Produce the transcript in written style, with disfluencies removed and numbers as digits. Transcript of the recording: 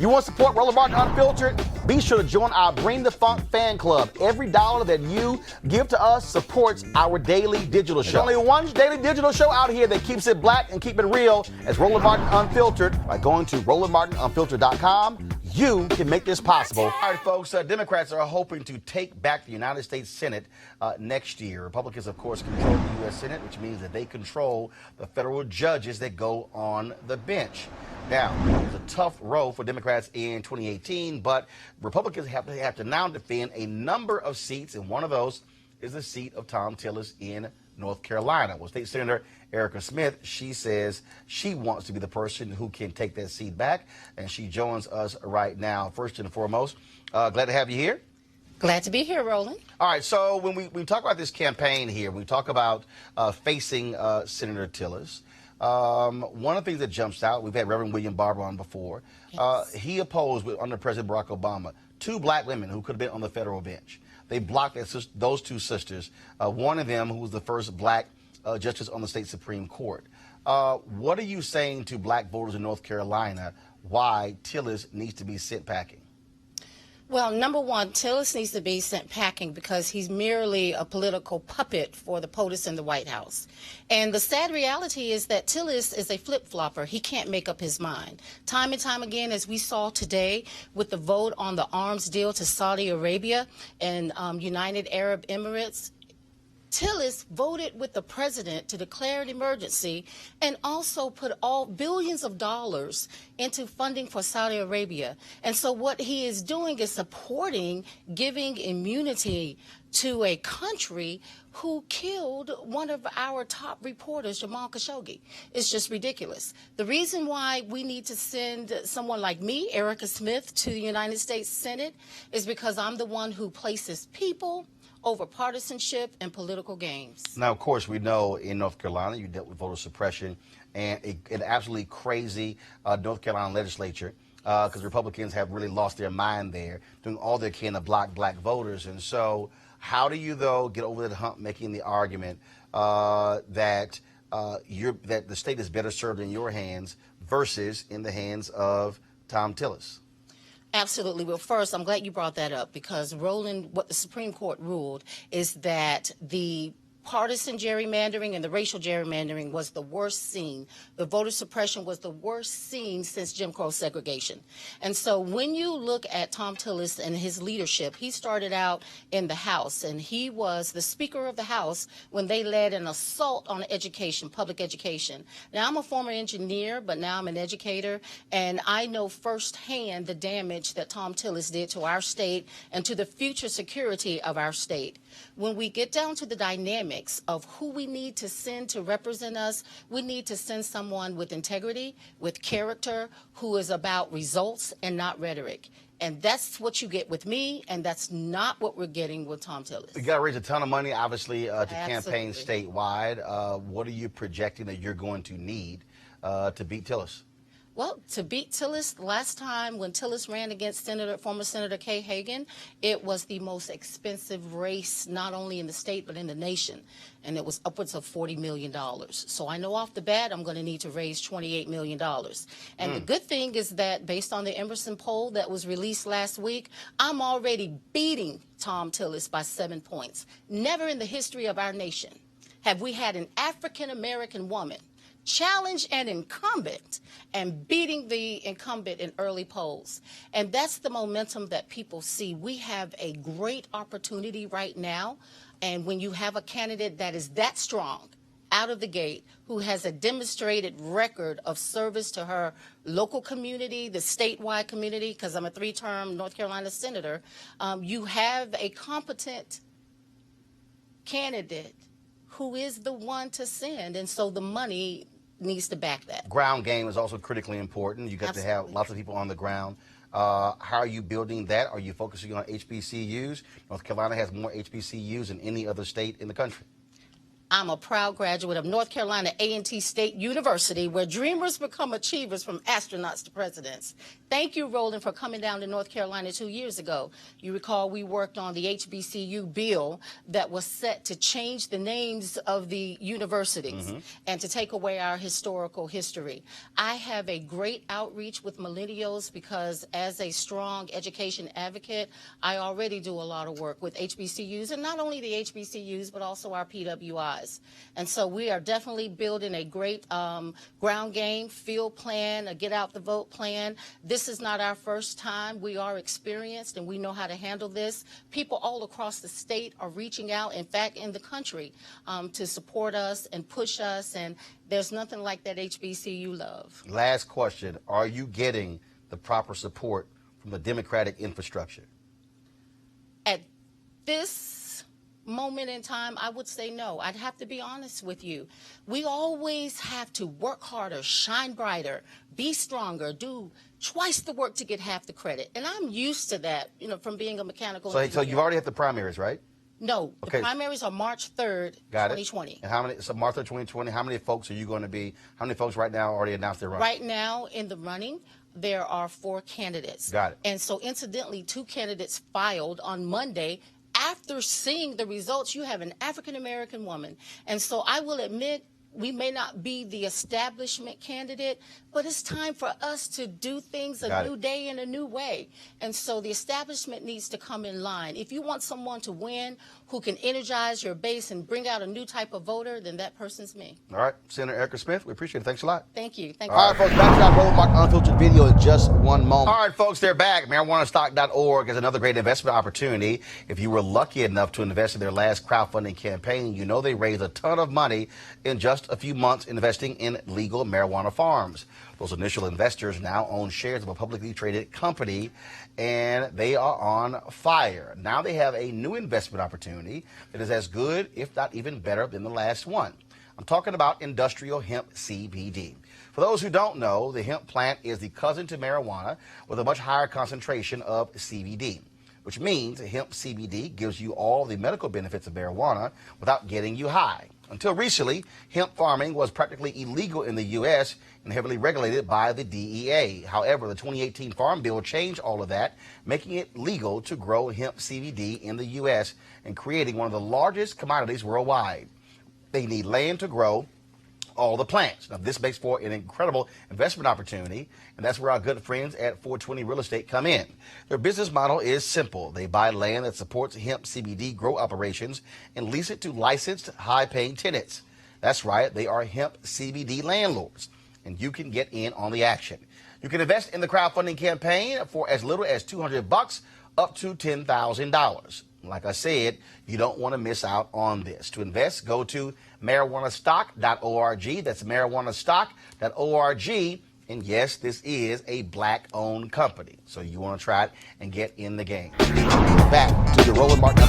You want to support Roland Martin Unfiltered? Be sure to join our Bring the Funk fan club. Every dollar that you give to us supports our daily digital show. There's only one daily digital show out here that keeps it black and keep it real as Roland Martin Unfiltered. By going to RolandMartinUnfiltered.com, you can make this possible. All right, folks, Democrats are hoping to take back the United States Senate next year. Republicans, of course, control the U.S. Senate, which means that they control the federal judges that go on the bench. Now, it was a tough row for Democrats in 2018, but Republicans have to now defend a number of seats, and one of those is the seat of Thom Tillis in North Carolina. Well, State Senator Erica Smith, she says she wants to be the person who can take that seat back, and she joins us right now. First and foremost, glad to have you here. Glad to be here, Roland. All right, so when we talk about this campaign here, we talk about facing Senator Tillis. One of the things that jumps out, we've had Reverend William Barber on before. Yes. He opposed, under President Barack Obama, 2 black women who could have been on the federal bench. They blocked those 2 sisters. One of them, who was the first black justice on the state Supreme Court. What are you saying to black voters in North Carolina why Tillis needs to be sent packing? Well, number one, Tillis needs to be sent packing because he's merely a political puppet for the POTUS in the White House. And the sad reality is that Tillis is a flip-flopper. He can't make up his mind. Time and time again, as we saw today with the vote on the arms deal to Saudi Arabia and United Arab Emirates, Tillis voted with the president to declare an emergency and also put billions of dollars into funding for Saudi Arabia. And so what he is doing is supporting giving immunity to a country who killed one of our top reporters, Jamal Khashoggi. It's just ridiculous. The reason why we need to send someone like me, Erica Smith, to the United States Senate is because I'm the one who places people over partisanship and political games. Now, of course, we know in North Carolina you dealt with voter suppression and an absolutely crazy North Carolina legislature because Republicans have really lost their mind there, doing all they can to block black voters. And so how do you, though, get over that hump making the argument that the state is better served in your hands versus in the hands of Thom Tillis? Absolutely. Well, first, I'm glad you brought that up because, Roland, what the Supreme Court ruled is that the partisan gerrymandering and the racial gerrymandering was the worst seen. The voter suppression was the worst seen since Jim Crow segregation. And so when you look at Thom Tillis and his leadership, he started out in the House, and he was the Speaker of the House when they led an assault on education, public education. Now, I'm a former engineer, but now I'm an educator, and I know firsthand the damage that Thom Tillis did to our state and to the future security of our state. When we get down to the dynamics of who we need to send to represent us, we need to send someone with integrity, with character, who is about results and not rhetoric. And that's what you get with me, and that's not what we're getting with Thom Tillis. You got to raise a ton of money, obviously, to campaign statewide. What are you projecting that you're going to need to beat Tillis? Well, to beat Tillis, last time when Tillis ran against former Senator Kay Hagan, it was the most expensive race, not only in the state, but in the nation. And it was upwards of $40 million. So I know off the bat I'm going to need to raise $28 million. And the good thing is that based on the Emerson poll that was released last week, I'm already beating Thom Tillis by 7 points. Never in the history of our nation have we had an African-American woman challenge an incumbent and beating the incumbent in early polls. And that's the momentum that people see. We have a great opportunity right now. And when you have a candidate that is that strong out of the gate, who has a demonstrated record of service to her local community, the statewide community, because I'm a 3-term North Carolina senator, you have a competent candidate who is the one to send. And so the money needs to back that. Ground game is also critically important. You got to have lots of people on the ground. How are you building that? Are you focusing on HBCUs? North Carolina has more HBCUs than any other state in the country. I'm a proud graduate of North Carolina A&T State University, where dreamers become achievers from astronauts to presidents. Thank you, Roland, for coming down to North Carolina 2 years ago. You recall we worked on the HBCU bill that was set to change the names of the universities and to take away our historical history. I have a great outreach with millennials because as a strong education advocate, I already do a lot of work with HBCUs, and not only the HBCUs, but also our PWIs. And so we are definitely building a great ground game, field plan, a get out the vote plan. This is not our first time. We are experienced and we know how to handle this. People all across the state are reaching out, in fact, in the country, to support us and push us. And there's nothing like that HBCU love. Last question. Are you getting the proper support from the Democratic infrastructure? At this moment in time, I would say no. I'd have to be honest with you. We always have to work harder, shine brighter, be stronger, do twice the work to get half the credit. And I'm used to that, from being a mechanical engineer. So you've already had the primaries, right? No, Okay. The primaries are March 3rd, 2020. And how many, so March 3rd, 2020, how many folks are you going to be, how many folks right now already announced their run? Right now in the running, there are 4 candidates. Got it. And so incidentally, 2 candidates filed on Monday. After seeing the results, you have an African-American woman. And so I will admit, we may not be the establishment candidate, but it's time for us to do things a new day in a new way. And so the establishment needs to come in line. If you want someone to win who can energize your base and bring out a new type of voter, then that person's me. All right, Senator Erica Smith, we appreciate it. Thanks a lot. Thank you. Thank All you. right, folks, back to our Roland Martin Unfiltered video in just one moment. All right, folks, they're back. MarijuanaStock.org is another great investment opportunity. If you were lucky enough to invest in their last crowdfunding campaign, you know they raised a ton of money in just a few months investing in legal marijuana farms. Those initial investors now own shares of a publicly traded company, and they are on fire. Now they have a new investment opportunity that is as good, if not even better, than the last one. I'm talking about industrial hemp CBD. For those who don't know, the hemp plant is the cousin to marijuana with a much higher concentration of CBD, which means hemp CBD gives you all the medical benefits of marijuana without getting you high. Until recently, hemp farming was practically illegal in the U.S. and heavily regulated by the DEA. However, the 2018 Farm Bill changed all of that, making it legal to grow hemp CBD in the U.S. and creating one of the largest commodities worldwide. They need land to grow all the plants. Now, this makes for an incredible investment opportunity, and that's where our good friends at 420 Real Estate come in. Their business model is simple. They buy land that supports hemp CBD grow operations and lease it to licensed, high-paying tenants. That's right, they are hemp CBD landlords, and you can get in on the action. You can invest in the crowdfunding campaign for as little as $200 up to $10,000. Like I said, you don't want to miss out on this. To invest, go to marijuanastock.org. That's marijuanastock.org. And yes, this is a black-owned company. So you want to try it and get in the game. Back to the Roland Martin.